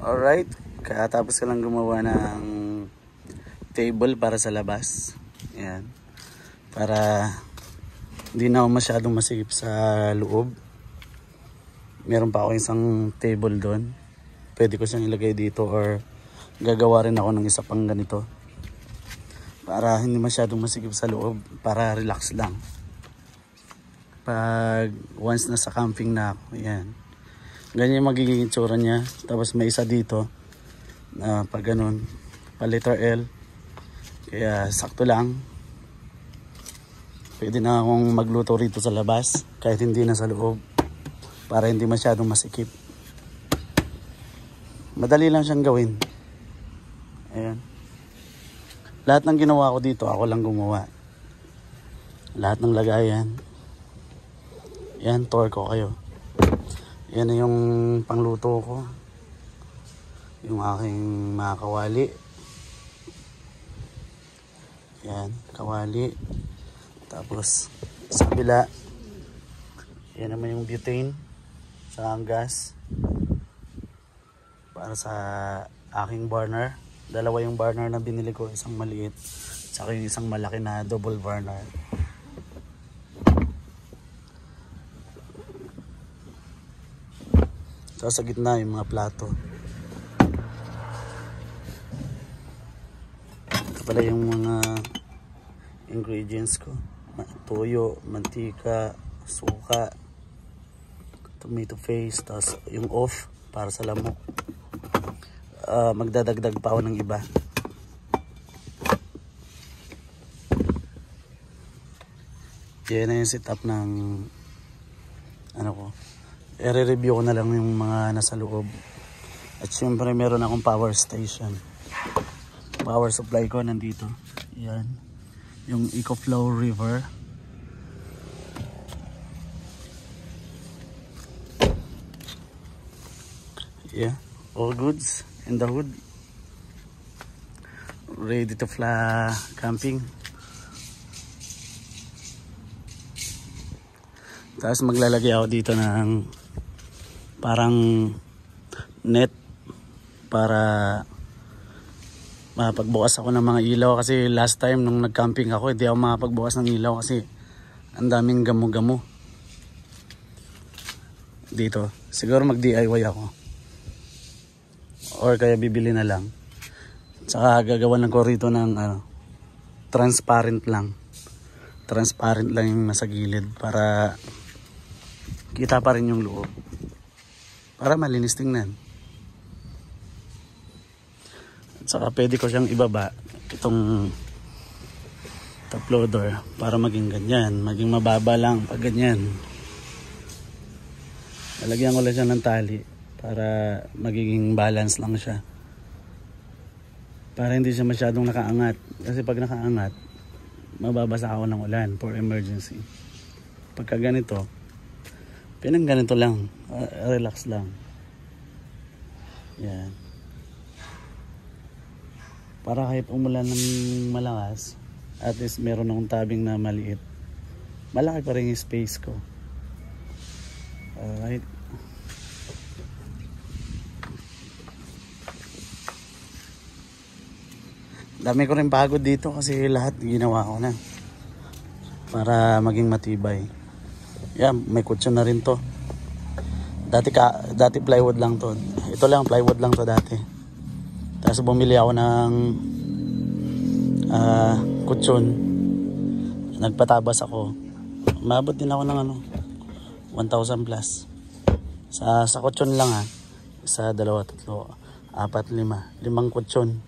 Alright, katapos ka lang gumawa ng table para sa labas. Yan. Para hindi na ako masyadong masikip sa loob. Meron pa ako isang table doon. Pwede ko siyang ilagay dito or gagawa rin ako ng isa pang ganito. Para hindi masyadong masikip sa loob. Para relax lang. Pag once nasa camping na ako. Yan. Ganyan yung magiging itsura niya. Tapos may isa dito. Pag ganun. Pa letter L. Kaya sakto lang. Pwede na akong magluto rito sa labas. Kahit hindi na sa loob. Para hindi masyadong masikip. Madali lang siyang gawin. Ayan. Lahat ng ginawa ko dito, ako lang gumawa. Lahat ng lagayan. Yan, tour ko kayo. Yan na yung pangluto ko. Yung aking mga kawali. Yan, kawali. Tapos, sa kabila. Yan naman yung butane. Sa gas. Para sa aking burner. Dalawa yung burner na binili ko. Isang maliit. Saka yung isang malaki na double burner. So, sa gitna yung mga plato. Ito pala yung mga ingredients ko. Toyo, mantika, suka, tomato paste, tapos yung off para sa lamok. Magdadagdag pa ako ng iba. Yan na yung setup ng ano ko. I-review ko na lang yung mga nasa loob. At syempre meron akong power station. Power supply ko nandito. Yan. Yung EcoFlow River. Yeah. All goods in the hood. Ready to fly camping. Tapos maglalagay ako dito ng parang net para makapagbukas ako ng mga ilaw. Kasi last time nung nag-camping ako, hindi ako makapagbukas ng ilaw kasi ang daming gamo-gamo dito. Siguro mag-DIY ako. Or kaya bibili na lang. Saka gagawa lang ko rito ng transparent lang. Transparent lang yung nasa gilid para kita pa rin yung loob. Para malinis tingnan. Saka pwede ko siyang ibaba itong top loader para maging ganyan. Maging mababa lang pag ganyan. Lalagyan ko lang siya ng tali para magiging balance lang siya. Para hindi siya masyadong nakaangat. Kasi pag nakaangat, mababasa ako ng ulan for emergency. Pagka ganito, pinang ganito lang. Relax lang. Yan. Para kahit umulan ng malakas, at least meron akong tabing na maliit. Malaki pa rin yung space ko. Alright. Dami ko rin pagod dito kasi lahat ginawa ko na. Para maging matibay. Yan, may kutsyon na rin to. Dati plywood lang to. Ito lang, plywood lang to dati. Tapos bumili ako ng kutsyon. Nagpatabas ako. Maabot din ako ng 1,000 plus. Sa kutsyon lang Isa, dalawa, tatlo, apat, lima. 5 kutsyon.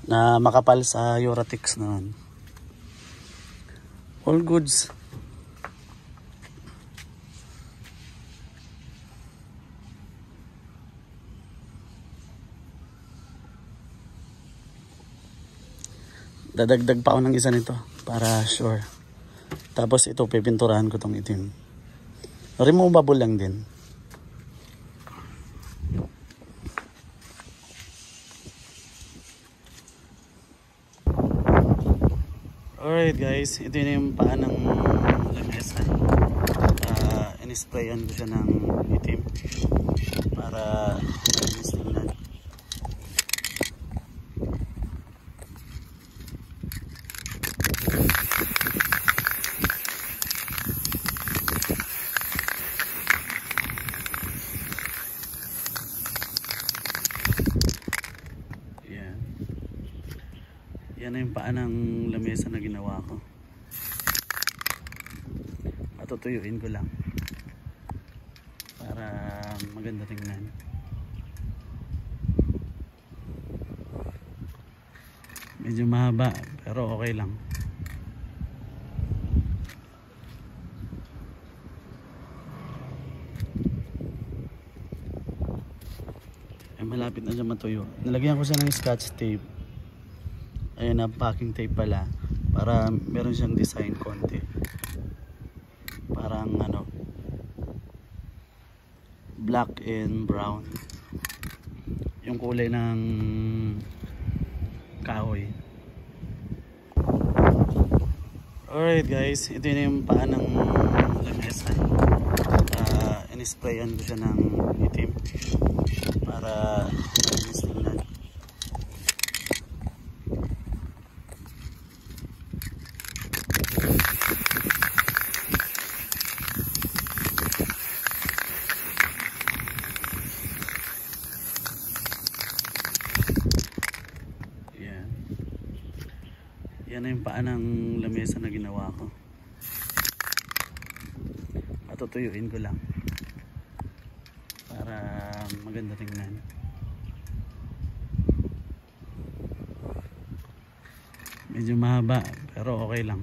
Na makapal sa Uratex naman. All goods. Dadagdag pa ako ng isa nito para sure. Tapos ito pipinturahan ko tong itim. Removable lang din. Alright guys, ito na yung paa ng lamesa. In-sprayan ko siya ng itim para malinis tingnan. Yan na yung paa ng lamesa na ginawa ko. Patutuyuin ko lang para maganda tingnan. Medyo mahaba pero okay lang. Malapit na siya matuyo. Nalagyan ko siya ng scotch tape. Ayun na, packing tape pala. Para meron siyang design konti. Parang ano, black and brown. Yung kulay ng kahoy. Alright guys, ito na yung paa ng lamesa. In-sprayan ko siya ng itim para malinis tingnan. Yan na yung paa ng lamesa na ginawa ko. Patutuyuin ko lang para maganda tingnan. Medyo mahaba pero okay lang.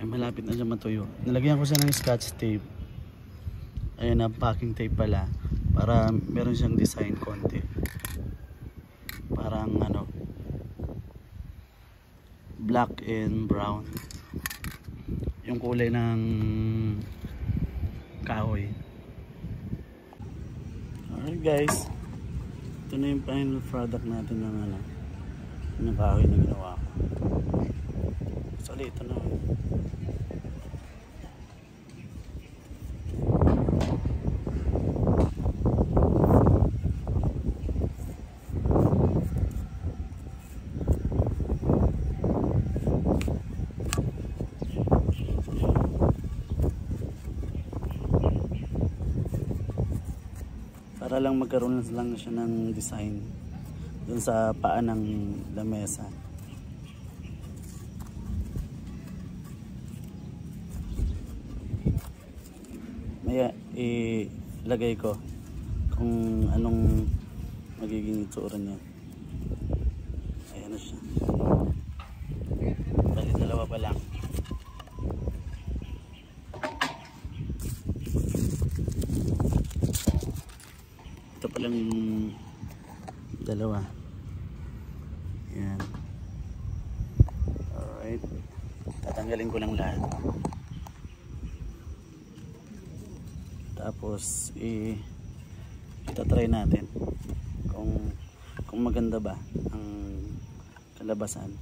Malapit na siya matuyo. Nalagyan ko siya ng scotch tape. Ayun na, packing tape pala para meron siyang design konti. Parang ano, black and brown. Yung kulay ng kahoy. Alright guys, ito na yung final product natin ng ano, ng kahoy na ginawa ko. Actually ito na. Para lang magkaroon lang siya ng design dun sa paa ng lamesa. Maya ilagay ko kung anong magiging itsura niya. Ayan na siya. Bali dalawa pa lang. Ito palang dalawa. Yan. Alright. Tatanggalin ko lang lahat. Tapos itatry natin kung maganda ba ang kalabasan.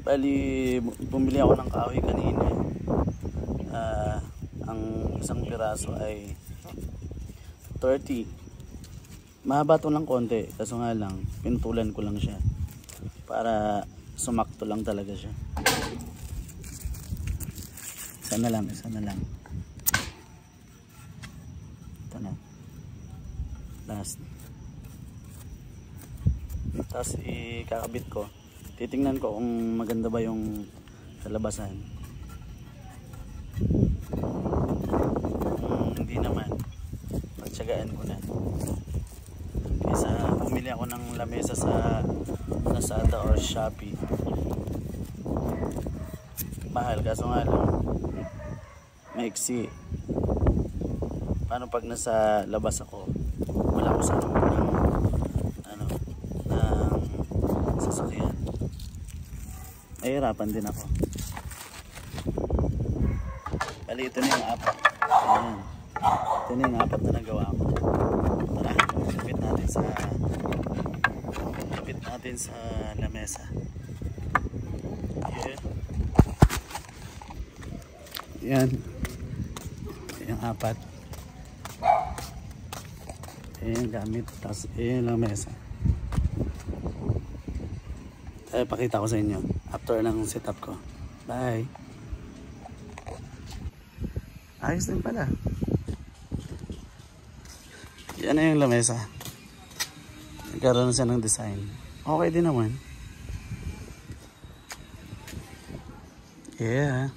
Bali, bumili ako ng kahoy kanina. Ang isang piraso ay 30. Mahaba to ng konti, kaso nga lang pinutulan ko lang siya para sumakto lang talaga siya. Isa na lang. Ito na. Last. Tapos ikakabit ko. Titingnan ko kung maganda ba yung kalabasan. Hindi naman, pagtsagaan ko na. Kaysa bumili ako ng lamesa sa Lazada or Shopee. Mahal, kaso nga lang maiksi. Paano pag nasa labas ako, wala ko sa ng sasakyan. Nahihirapan din ako. Bali, ito na yung apat. Ayan. Ito na yung 4 na nagawa mo. Tara, kapit natin sa lamesa. Okay. Yan. Yung 4. Ayan gamit. Tapos ayan lamesa. Pakita ko sa inyo after ng setup ko. Bye. Ayos din pala. Yan na yung lamesa. Nagkaroon siya ng design. Okay din naman. Yeah.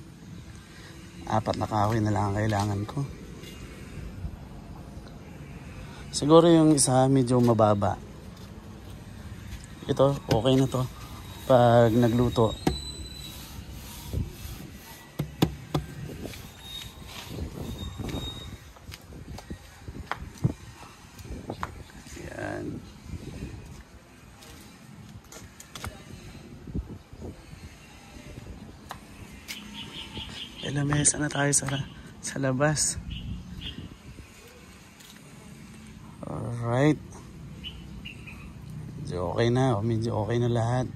4 na kahoy na lang ang kailangan ko. Siguro yung isa medyo mababa. Ito, okay na to. Pag nagluto. Yan. Lamesa na tayo sa labas. Alright. Medyo okay na lahat.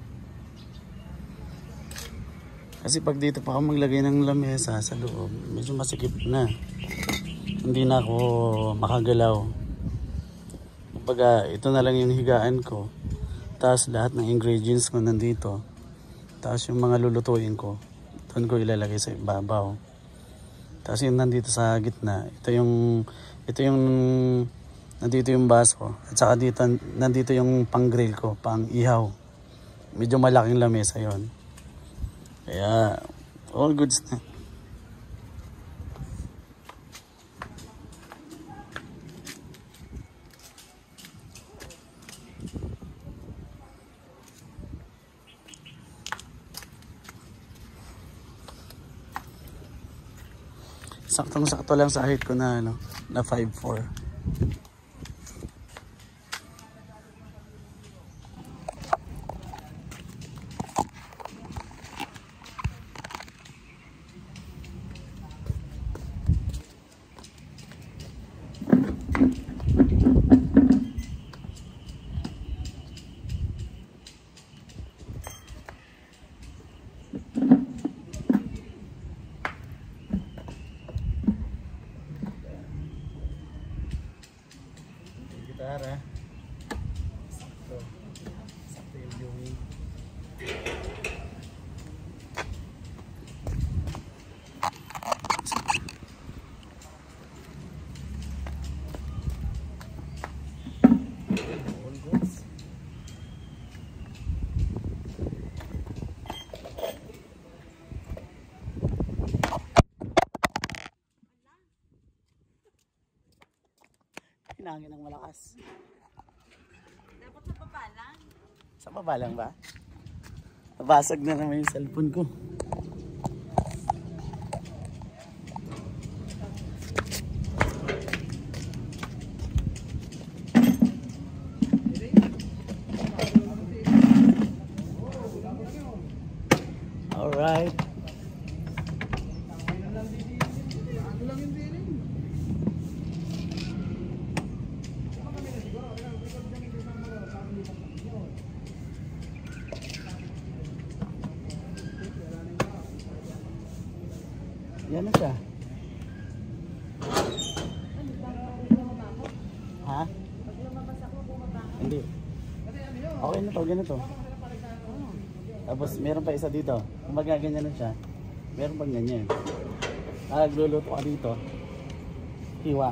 Kasi pag dito pa ako maglagay ng lamesa sa loob, medyo masikip na. Hindi na ako makagalaw. Kumbaga, ito na lang yung higaan ko. Tapos lahat ng ingredients ko nandito. Tapos yung mga lulutuin ko, doon ko ilalagay sa ibabaw. Tapos yung nandito sa gitna, ito yung nandito yung baso. At saka dito, nandito yung pang grill ko, pang ihaw. Medyo malaking lamesa yon. Kaya, all goods na. Saktong-sakto lang sa height ko na na 5'4". Tara. Sakto yung viewing. All goods. Hinangin ng malakas. Dapat sa baba lang. Sa baba lang ba? Nabasag na naman yung cellphone ko. Alright. Yan na siya. Ha? Pag lumabas ako, bumaba ako. Hindi. Okay na to, ganito. Tapos meron pa isa dito. Kung magaganyan na siya, meron pang ganyan. Nagluluto ka dito. Hiwa.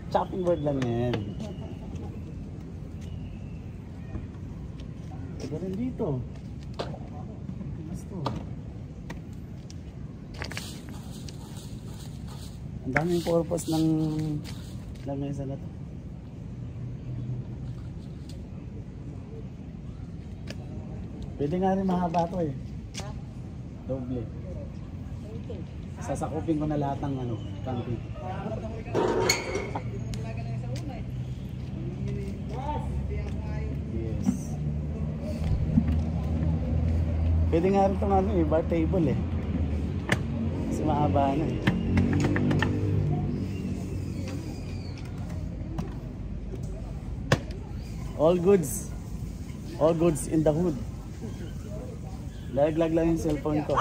Chopping board lang yan. Ito rin dito. Gusto. Ang daming purpose ng lamesa na to. Pwede nga rin mahaba to eh. Ha? Doble. Okay. Sasakupin ko na lahat ng camping. Yes. Pwede nga rin itong bar table eh. Kasi mahaba na eh. All goods. All goods in the hood. Laglag lang yung cellphone ko.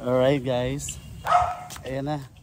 Alright guys. Ayan na.